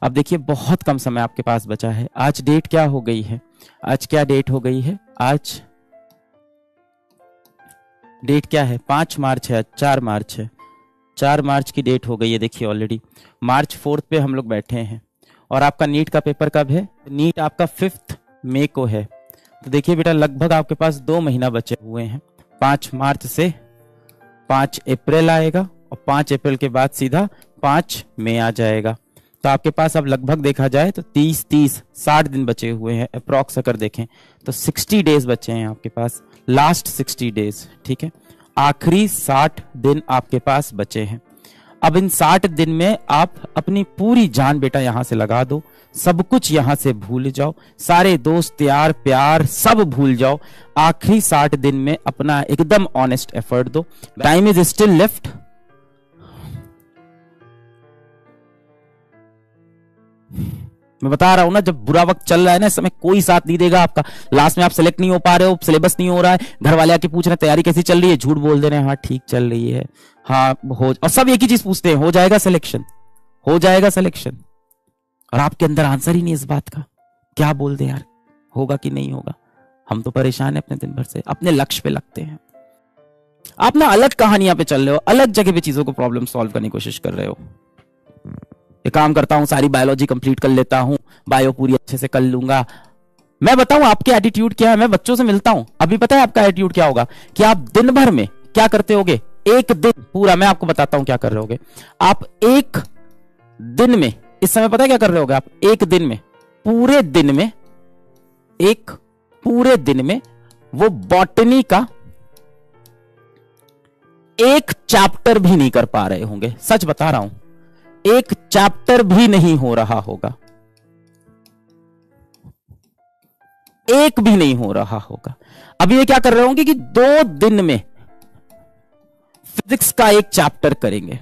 अब देखिए बहुत कम समय आपके पास बचा है। आज डेट क्या हो गई है? आज क्या डेट हो गई है? आज डेट क्या है? 5 मार्च है, 4 मार्च है। 4 मार्च की डेट हो गई है। देखिए ऑलरेडी मार्च 4 पे हम लोग बैठे हैं। और आपका नीट का पेपर कब है? नीट आपका 5 मई को है। तो देखिए बेटा लगभग आपके पास 2 महीना बचे हुए हैं। 5 मार्च से 5 अप्रैल आएगा और 5 अप्रैल के बाद सीधा 5 मई आ जाएगा। तो आपके पास अब लगभग देखा जाए तो 60 दिन बचे हुए हैं अप्रॉक्स। अगर देखें तो 60 डेज बचे हैं आपके पास, लास्ट 60 डेज। ठीक है, आखिरी 60 दिन आपके पास बचे हैं। अब इन 60 दिन में आप अपनी पूरी जान बेटा यहां से लगा दो, सब कुछ यहां से भूल जाओ, सारे दोस्त यार प्यार सब भूल जाओ। आखिरी 60 दिन में अपना एकदम ऑनेस्ट एफर्ट दो। Time is still left. मैं बता रहा हूं ना, जब बुरा वक्त चल रहा है ना, इस समय कोई साथ नहीं देगा आपका। लास्ट में आप सेलेक्ट नहीं हो पा रहे हो, सिलेबस नहीं हो रहा है, घर वाले आके पूछ रहे हैं तैयारी कैसी चल रही है, झूठ बोल दे रहे हैं हाँ ठीक चल रही है, हाँ हो, और सब एक ही चीज पूछते हैं, हो जाएगा सिलेक्शन, हो जाएगा सिलेक्शन। और आपके अंदर आंसर ही नहीं इस बात का, क्या बोल दे यार, होगा कि नहीं होगा। हम तो परेशान है अपने दिन भर से, अपने लक्ष्य पे लगते हैं। आप ना अलग कहानियां पे चल रहे हो, अलग जगह पे चीजों को प्रॉब्लम सॉल्व करने की कोशिश कर रहे हो। एक काम करता हूं, सारी बायोलॉजी कंप्लीट कर लेता हूं, बायो पूरी अच्छे से कर लूंगा। मैं बताऊं आपके एटीट्यूड क्या है, मैं बच्चों से मिलता हूं, अभी पता है आपका एटीट्यूड क्या होगा कि आप दिन भर में क्या करते होगे, एक दिन पूरा, मैं आपको बताता हूं क्या कर रहे होगे आप। एक दिन में इस समय पता है क्या कर रहे होगे आप? एक दिन में, पूरे दिन में, एक पूरे दिन में वो बॉटनी का एक चैप्टर भी नहीं कर पा रहे होंगे। सच बता रहा हूं, एक चैप्टर भी नहीं हो रहा होगा, एक भी नहीं हो रहा होगा। अभी ये क्या कर रहे होंगे कि 2 दिन में फिजिक्स का एक चैप्टर करेंगे,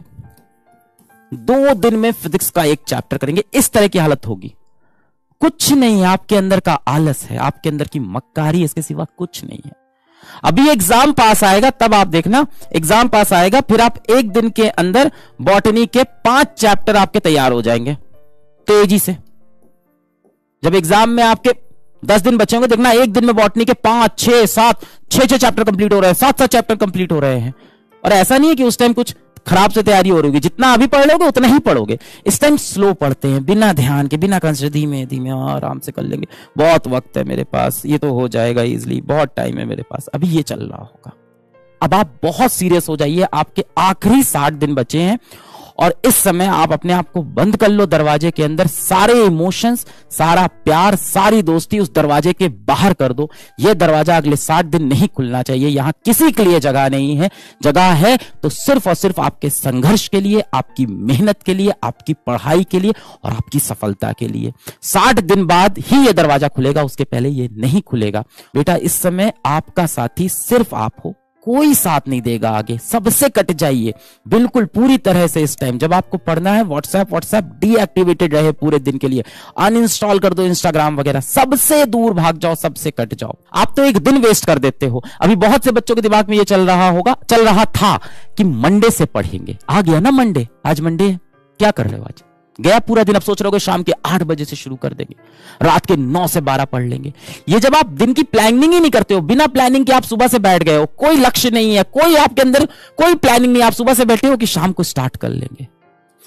2 दिन में फिजिक्स का एक चैप्टर करेंगे। इस तरह की हालत होगी। कुछ नहीं, आपके अंदर का आलस है, आपके अंदर की मक्कारी, इसके सिवा कुछ नहीं है। अभी एग्जाम पास आएगा तब आप देखना, एग्जाम पास आएगा फिर आप एक दिन के अंदर बॉटनी के 5 चैप्टर आपके तैयार हो जाएंगे तेजी से। जब एग्जाम में आपके 10 दिन बचे होंगे, देखना एक दिन में बॉटनी के 5, 6, 7, 6 चैप्टर कंप्लीट हो रहे हैं, 7 चैप्टर कंप्लीट हो रहे हैं। और ऐसा नहीं है कि उस टाइम कुछ खराब से तैयारी हो रही होगी, जितना अभी पढ़ लोगे उतना ही पढ़ोगे। इस टाइम स्लो पढ़ते हैं, बिना ध्यान के, बिना कंसंट्रेट, धीमे धीमे आराम से कर लेंगे, बहुत वक्त है मेरे पास, ये तो हो जाएगा इजीली, बहुत टाइम है मेरे पास, अभी ये चल रहा होगा। अब आप बहुत सीरियस हो जाइए, आपके आखिरी 60 दिन बचे हैं और इस समय आप अपने आप को बंद कर लो दरवाजे के अंदर, सारे इमोशंस, सारा प्यार, सारी दोस्ती उस दरवाजे के बाहर कर दो। यह दरवाजा अगले 60 दिन नहीं खुलना चाहिए। यहां किसी के लिए जगह नहीं है, जगह है तो सिर्फ और सिर्फ आपके संघर्ष के लिए, आपकी मेहनत के लिए, आपकी पढ़ाई के लिए और आपकी सफलता के लिए। 60 दिन बाद ही यह दरवाजा खुलेगा, उसके पहले यह नहीं खुलेगा। बेटा इस समय आपका साथी सिर्फ आप हो, कोई साथ नहीं देगा आगे, सबसे कट जाइए बिल्कुल पूरी तरह से। इस टाइम जब आपको पढ़ना है, व्हाट्सएप डीएक्टिवेटेड रहे पूरे दिन के लिए, अनइंस्टॉल कर दो इंस्टाग्राम वगैरह, सबसे दूर भाग जाओ, सबसे कट जाओ। आप तो एक दिन वेस्ट कर देते हो। अभी बहुत से बच्चों के दिमाग में ये चल रहा था कि मंडे से पढ़ेंगे। आ गया ना मंडे, आज मंडे है, क्या कर रहे हो आज? गया पूरा दिन। अब सोच रहे हो शाम के 8 बजे से शुरू कर देंगे, रात के 9 से 12 पढ़ लेंगे। ये जब आप दिन की प्लानिंग ही नहीं करते हो, बिना प्लानिंग के आप सुबह से बैठ गए हो, कोई लक्ष्य नहीं है, कोई आपके अंदर कोई प्लानिंग नहीं, आप सुबह से बैठे हो कि शाम को स्टार्ट कर लेंगे।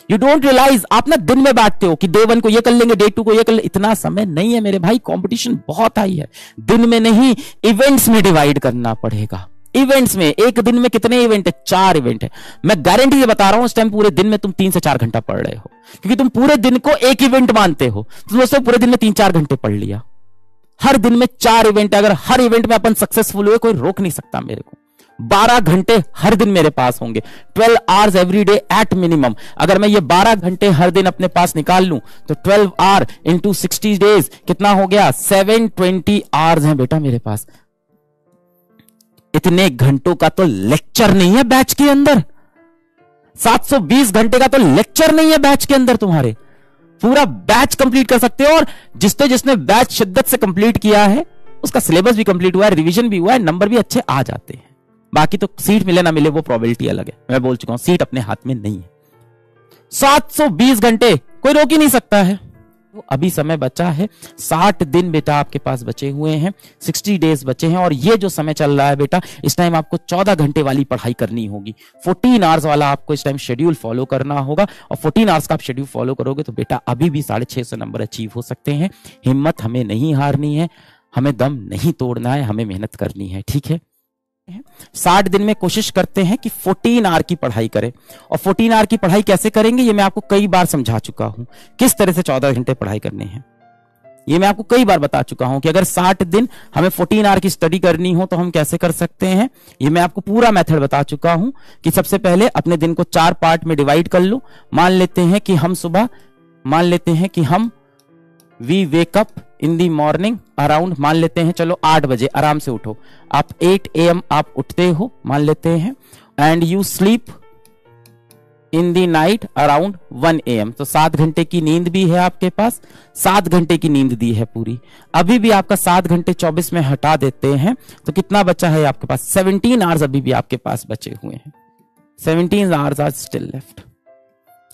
यू डोंट रियलाइज, आप ना दिन में बैठते हो कि डे 1 को ये कर लेंगे, डे 2 को ये कर लेंगे। इतना समय नहीं है मेरे भाई, कंपटीशन बहुत हाई है। दिन में नहीं, इवेंट्स में डिवाइड करना पड़ेगा। इवेंट्स में, एक दिन में कितने इवेंट है? 4 इवेंट है। मैं गारंटी से बता रहा हूं, इस टाइम पूरे दिन में तुम 3 से 4 घंटा पढ़ रहे हो, क्योंकि तुम पूरे दिन को एक इवेंट मानते हो। तुम दोस्तों पूरे दिन में 3-4 घंटे पढ़ लिया। हर दिन में 4 इवेंट, अगर हर इवेंट में अपन सक्सेसफुल हुए, कोई रोक नहीं सकता मेरे को। 12 घंटे हर दिन मेरे पास होंगे, 12 hours every day at minimum. अगर मैं ये 12 घंटे हर दिन अपने पास निकाल लूं तो 12 आवर इंटू 60 डेज कितना हो गया? 720 आवर्स हैं बेटा मेरे पास। इतने घंटों का तो लेक्चर नहीं है बैच के अंदर, 720 घंटे का तो लेक्चर नहीं है बैच के अंदर तुम्हारे। पूरा बैच कंप्लीट कर सकते हो। और जिसने बैच शिद्दत से कंप्लीट किया है, उसका सिलेबस भी कंप्लीट हुआ है, रिवीजन भी हुआ है, नंबर भी अच्छे आ जाते हैं। बाकी तो सीट मिले ना मिले वो प्रोबेबिलिटी अलग है, मैं बोल चुका हूं, सीट अपने हाथ में नहीं है। 720 घंटे कोई रोक ही नहीं सकता है। तो अभी समय बचा है, 60 दिन बेटा आपके पास बचे हुए हैं, 60 डेज बचे हैं। और ये जो समय चल रहा है बेटा, इस टाइम आपको 14 घंटे वाली पढ़ाई करनी होगी। 14 आवर्स वाला आपको इस टाइम शेड्यूल फॉलो करना होगा। और 14 आवर्स का आप शेड्यूल फॉलो करोगे तो बेटा अभी भी 650 नंबर अचीव हो सकते हैं। हिम्मत हमें नहीं हारनी है, हमें दम नहीं तोड़ना है, हमें मेहनत करनी है, ठीक है। 60 दिन में कोशिश करते हैं कि 14 आवर की पढ़ाई करें। और 14 आवर की पढ़ाई कैसे करेंगे ये मैं आपको कई बार समझा चुका हूं, किस तरह से 14 घंटे पढ़ाई करने हैं ये मैं आपको कई बार बता चुका हूं कि अगर 60 दिन हमें 14 आवर की स्टडी करनी हो तो हम कैसे कर सकते हैं। ये मैं आपको पूरा मेथड बता चुका हूं कि सबसे पहले अपने दिन को 4 पार्ट में डिवाइड कर लो। मान लेते हैं कि हम we wake up in the morning around, मान लेते हैं चलो 8 बजे, आराम से उठो आप, 8 AM आप उठते हो मान लेते हैं, and you sleep in the night around 1 AM। तो 7 घंटे की नींद भी है आपके पास, 7 घंटे की नींद दी है पूरी। अभी भी आपका 7 घंटे 24 में हटा देते हैं तो कितना बचा है आपके पास, 17 आवर्स अभी भी आपके पास बचे हुए हैं। 17 आवर्स आर स्टिल लेफ्ट।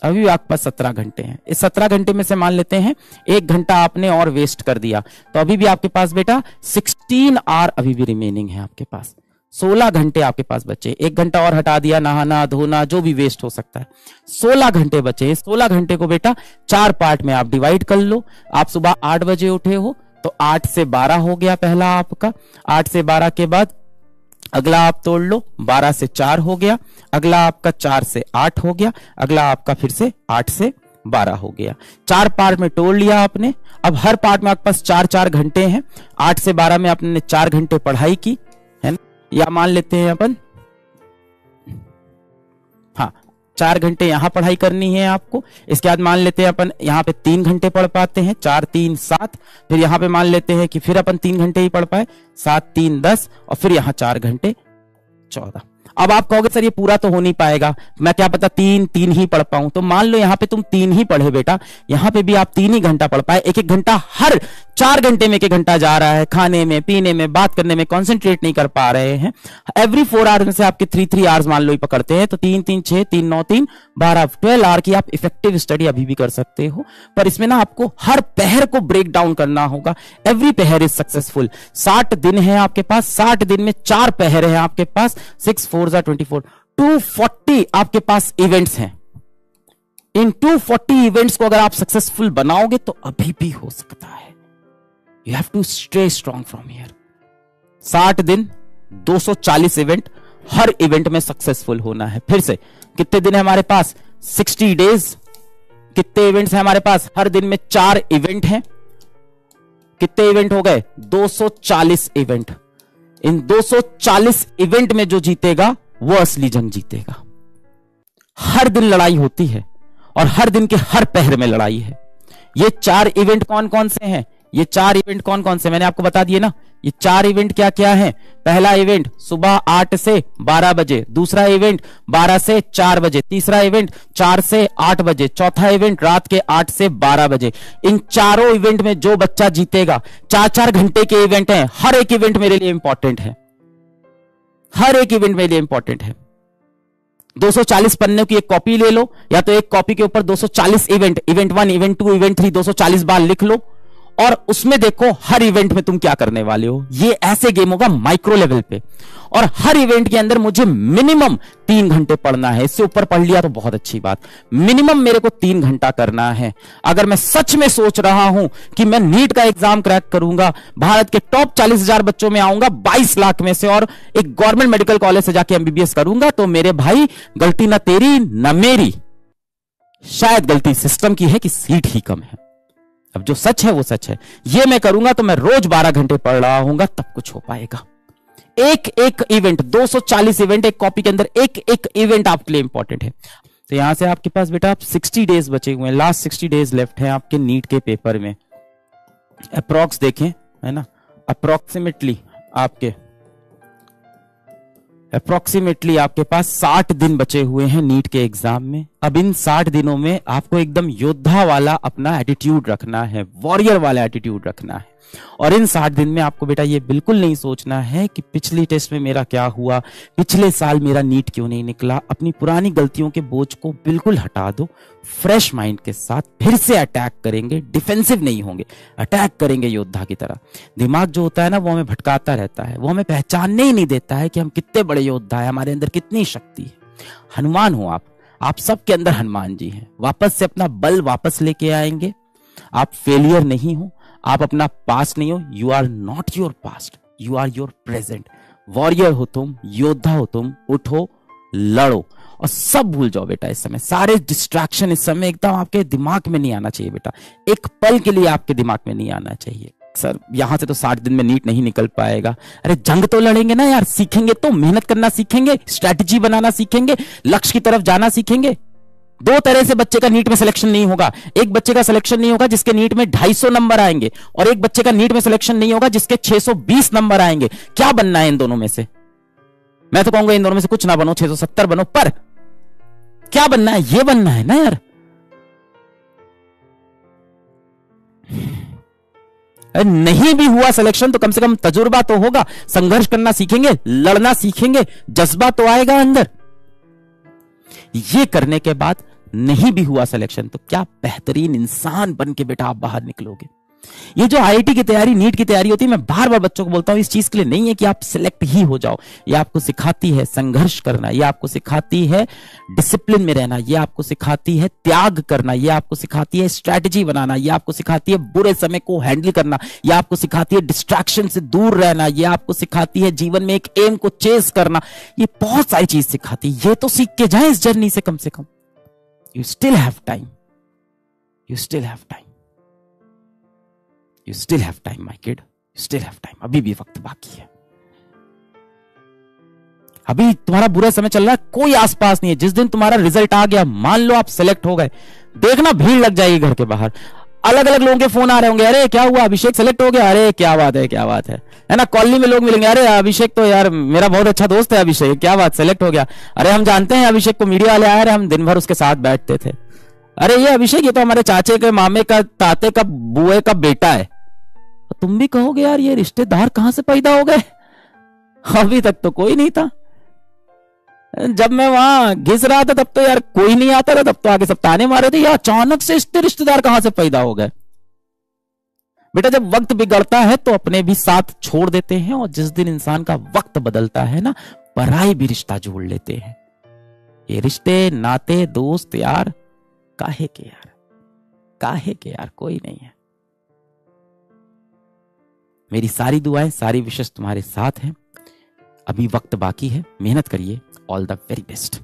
अभी भी आपके पास 17 घंटे हैं। इस 17 घंटे में से मान लेते हैं 1 घंटा आपने और वेस्ट कर दिया, तो अभी भी आपके पास बेटा 16 आवर अभी भी रिमेनिंग है आपके पास। 16 घंटे आपके पास बचे, 1 घंटा और हटा दिया, नहाना धोना जो भी वेस्ट हो सकता है, 16 घंटे बचे। 16 घंटे को बेटा 4 पार्ट में आप डिवाइड कर लो। आप सुबह 8 बजे उठे हो तो 8 से 12 हो गया पहला आपका, 8 से 12 के बाद अगला आप तोड़ लो, 12 से 4 हो गया, अगला आपका 4 से 8 हो गया, अगला आपका फिर से 8 से 12 हो गया। 4 पार्ट में तोड़ लिया आपने। अब हर पार्ट में आपके पास 4-4 घंटे हैं। 8 से 12 में आपने 4 घंटे पढ़ाई की है ना, या मान लेते हैं अपन, हाँ 4 घंटे यहां पढ़ाई करनी है आपको। इसके बाद मान लेते हैं अपन यहां पे 3 घंटे पढ़ पाते हैं, 4 3 7, फिर यहां पे मान लेते हैं कि फिर अपन 3 घंटे ही पढ़ पाए, 7 3 10, और फिर यहां 4 घंटे 14। अब आप कहोगे सर ये पूरा तो हो नहीं पाएगा, मैं क्या पता 3 ही पढ़ पाऊं। तो मान लो यहां पे तुम 3 ही पढ़े बेटा, यहां पे भी आप 3 ही घंटा पढ़ पाए। 1-1 घंटा हर 4 घंटे में 1-1 घंटा जा रहा है, खाने में पीने में बात करने में कंसंट्रेट नहीं कर पा रहे हैं। एवरी 4 आवर्स में से आपके 3 आवर्स मान लो ही पकड़ते हैं, तो 3 3 6 3 9 3 12 12 आवर की आप इफेक्टिव स्टडी अभी भी कर सकते हो। पर इसमें ना आपको हर पहर को ब्रेक डाउन करना होगा। एवरी पहर इज सक्सेसफुल। 60 दिन है आपके पास, 60 दिन में 4 पहर है आपके पास, 6 4 24, 240 आपके पास इवेंट्स हैं। इन 240 इवेंट्स को अगर आप सक्सेसफुल बनाओगे तो अभी भी हो सकता है। You have to stay strong from here. 60 दिन 240 इवेंट, हर इवेंट में सक्सेसफुल होना है। फिर से कितने दिन है हमारे पास, 60 डेज। कितने इवेंट्स हैं हमारे पास, हर दिन में 4 इवेंट हैं। कितने इवेंट हो गए, 240 इवेंट। इन 240 इवेंट में जो जीतेगा वो असली जंग जीतेगा। हर दिन लड़ाई होती है और हर दिन के हर पहर में लड़ाई है। ये 4 इवेंट कौन कौन से हैं, ये 4 इवेंट कौन कौन से मैंने आपको बता दिए ना। ये 4 इवेंट क्या क्या है। पहला इवेंट सुबह 8 से 12 बजे, दूसरा इवेंट 12 से 4 बजे, तीसरा इवेंट 4 से 8 बजे, चौथा इवेंट रात के 8 से 12 बजे। इन चारों इवेंट में जो बच्चा जीतेगा, 4-4 घंटे के इवेंट हैं। हर एक इवेंट मेरे लिए इंपॉर्टेंट है, हर एक इवेंट मेरे लिए इंपॉर्टेंट है। 240 पन्ने की एक कॉपी ले लो, या तो एक कॉपी के ऊपर 240 इवेंट, इवेंट 1 इवेंट 2 इवेंट 3 240 बार लिख लो, और उसमें देखो हर इवेंट में तुम क्या करने वाले हो। ये ऐसे गेम होगा माइक्रो लेवल पे, और हर इवेंट के अंदर मुझे मिनिमम 3 घंटे पढ़ना है। इससे ऊपर पढ़ लिया तो बहुत अच्छी बात, मिनिमम मेरे को 3 घंटा करना है। अगर मैं सच में सोच रहा हूं कि मैं नीट का एग्जाम क्रैक करूंगा, भारत के टॉप 40,000 बच्चों में आऊंगा 22 लाख में से, और एक गवर्नमेंट मेडिकल कॉलेज से जाके MBBS करूंगा, तो मेरे भाई गलती ना तेरी ना मेरी, शायद गलती सिस्टम की है कि सीट ही कम है। अब जो सच है वो सच है। ये मैं करूंगा तो मैं रोज 12 घंटे पढ़ रहा हूंगा, तब कुछ हो पाएगा। एक एक इवेंट, 240 इवेंट एक कॉपी के अंदर, एक एक इवेंट आपके लिए इंपॉर्टेंट है। तो यहां से आपके पास बेटा आप 60 डेज बचे हुए हैं, लास्ट 60 डेज लेफ्ट है आपके नीट के पेपर में। अप्रॉक्स देखें है ना, अप्रोक्सीमेटली आपके अप्रोक्सीमेटली आपके पास 60 दिन बचे हुए हैं नीट के एग्जाम में। अब इन 60 दिनों में आपको एकदम योद्धा वाला अपना एटीट्यूड रखना है, वॉरियर वाला एटीट्यूड रखना है। और इन 60 दिन में आपको बेटा ये बिल्कुल नहीं सोचना है कि पिछली टेस्ट में मेरा क्या हुआ, पिछले साल मेरा नीट क्यों नहीं निकला। अपनी पुरानी गलतियों के बोझ को बिल्कुल हटा दो। फ्रेश माइंड के साथ फिर से अटैक करेंगे, डिफेंसिव नहीं होंगे, अटैक करेंगे योद्धा की तरह। दिमाग जो होता है ना वो हमें भटकाता रहता है, वो हमें पहचानने ही नहीं देता है कि हम कितने बड़े योद्धा है, हमारे अंदर कितनी शक्ति है। हनुमान हो आप सबके अंदर हनुमान जी हैं। वापस से अपना बल वापस लेके आएंगे। आप फेलियर नहीं हो, आप अपना पास्ट नहीं हो। You are not your past, you are your present. Warrior हो तुम, योद्धा हो तुम। उठो, लड़ो और सब भूल जाओ बेटा। इस समय सारे डिस्ट्रैक्शन इस समय एकदम आपके दिमाग में नहीं आना चाहिए बेटा। एक पल के लिए आपके दिमाग में नहीं आना चाहिए। सर यहां से तो 60 दिन में नीट नहीं निकल पाएगा। अरे जंग तो लड़ेंगे ना यार, सीखेंगे तो, मेहनत करना सीखेंगे, स्ट्रैटेजी बनाना सीखेंगे, लक्ष्य की तरफ जाना सीखेंगे। दो तरह से बच्चे का नीट में सिलेक्शन नहीं होगा। एक बच्चे का सिलेक्शन नहीं होगा जिसके नीट में 250 नंबर आएंगे, और एक बच्चे का नीट में सिलेक्शन नहीं होगा जिसके 620 नंबर आएंगे। क्या बनना है इन दोनों में से? मैं तो कहूंगा इन दोनों में से कुछ ना बनो, 670 बनो, पर क्या बनना है? ये बनना है ना यार। नहीं भी हुआ सिलेक्शन तो कम से कम तजुर्बा तो होगा, संघर्ष करना सीखेंगे, लड़ना सीखेंगे, जज्बा तो आएगा अंदर। ये करने के बाद नहीं भी हुआ सिलेक्शन तो क्या बेहतरीन इंसान बन के बेटा आप बाहर निकलोगे। ये जो आईआईटी की तैयारी, नीट की तैयारी होती है, मैं बार बार बच्चों को बोलता हूं, इस चीज के लिए नहीं है कि आप सिलेक्ट ही हो जाओ। ये आपको सिखाती है संघर्ष करना, ये आपको सिखाती है डिसिप्लिन में रहना, ये आपको सिखाती है त्याग करना, ये आपको सिखाती है स्ट्रैटेजी बनाना, ये आपको सिखाती है बुरे समय को हैंडल करना, ये आपको सिखाती है डिस्ट्रैक्शन से दूर रहना, ये आपको सिखाती है जीवन में एक एम को चेस करना। ये बहुत सारी चीज सिखाती है। ये तो सीख के जाए इस जर्नी से कम से कम। You still have time, you still have time, You still have time, my kid. You still have time. अभी भी वक्त बाकी है। अभी तुम्हारा बुरा समय चल रहा है, कोई आसपास नहीं है। जिस दिन तुम्हारा रिजल्ट आ गया, मान लो आप सेलेक्ट हो गए, देखना भीड़ लग जाएगी घर के बाहर। अलग अलग लोगों के फोन आ रहे होंगे, अरे क्या हुआ, अभिषेक सेलेक्ट हो गया, अरे क्या बात है, क्या बात है ना। कॉलोनी में लोग मिलेंगे, अरे अभिषेक तो यार मेरा बहुत अच्छा दोस्त है, अभिषेक क्या बात, सेलेक्ट हो गया। अरे हम जानते हैं अभिषेक को, मीडिया वाले आए, हम दिन भर उसके साथ बैठते थे। अरे ये अभिषेक, ये तो हमारे चाचे के, मामे का, ताते का, बुए का बेटा है। तुम भी कहोगे यार ये रिश्तेदार कहां से पैदा हो गए, अभी तक तो कोई नहीं था। जब मैं वहां घिस रहा था तब तो यार कोई नहीं आता था, तब तो आगे सब ताने मारे थे, यार अचानक से इसके रिश्तेदार कहां से पैदा हो गए। बेटा जब वक्त बिगड़ता है तो अपने भी साथ छोड़ देते हैं, और जिस दिन इंसान का वक्त बदलता है ना, पराई भी रिश्ता जोड़ लेते हैं। ये रिश्ते नाते दोस्त यार काहे के यार, काहे के यार, कोई नहीं है। मेरी सारी दुआएं, सारी विशेष तुम्हारे साथ हैं। अभी वक्त बाकी है, मेहनत करिए। All the very best.